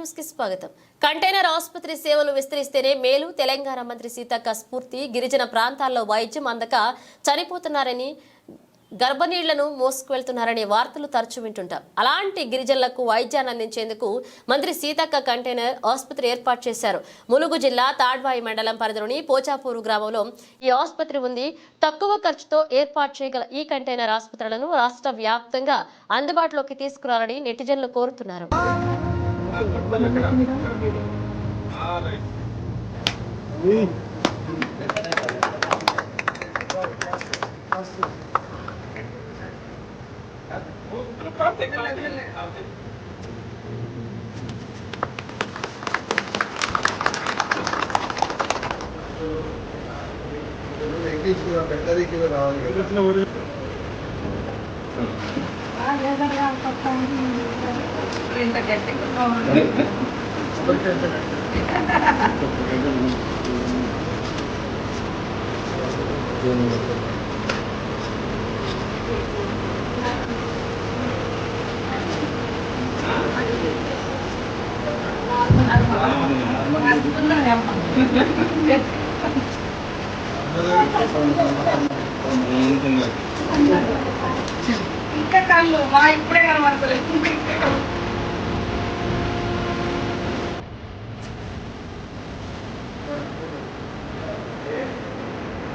News కి స్వాగతం. Container ఆసుపత్రి సేవలు విస్తరిస్తేనే మేలు. తెలంగాణ మంత్రి సీతక్క స్ఫూర్తి. గిరిజన ప్రాంతాల్లో వైద్యం అందక చనిపోతున్నారని, గర్భనీళ్లను మోసుకువెళ్తున్నారనే వార్తలు తరచూ వింటుంటాం. అలాంటి గిరిజనులకు వైద్యాన్ని అందించేందుకు మంత్రి సీతక్క కంటైనర్ ఆసుపత్రి ఏర్పాటు చేశారు. ములుగు జిల్లా తాడ్వాయి మండలం పరిధిలోని పోచాపూరు గ్రామంలో ఈ ఆసుపత్రి ఉంది. తక్కువ ఖర్చుతో ఏర్పాటు చేయగల ఈ కంటైనర్ ఆసుపత్రులను రాష్ట్ర వ్యాప్తంగా అందుబాటులోకి తీసుకురావాలని నెటిజన్లు కోరుతున్నారు. ఇంకా కళ్ళు మా ఇప్పుడే కనబడతలేదు.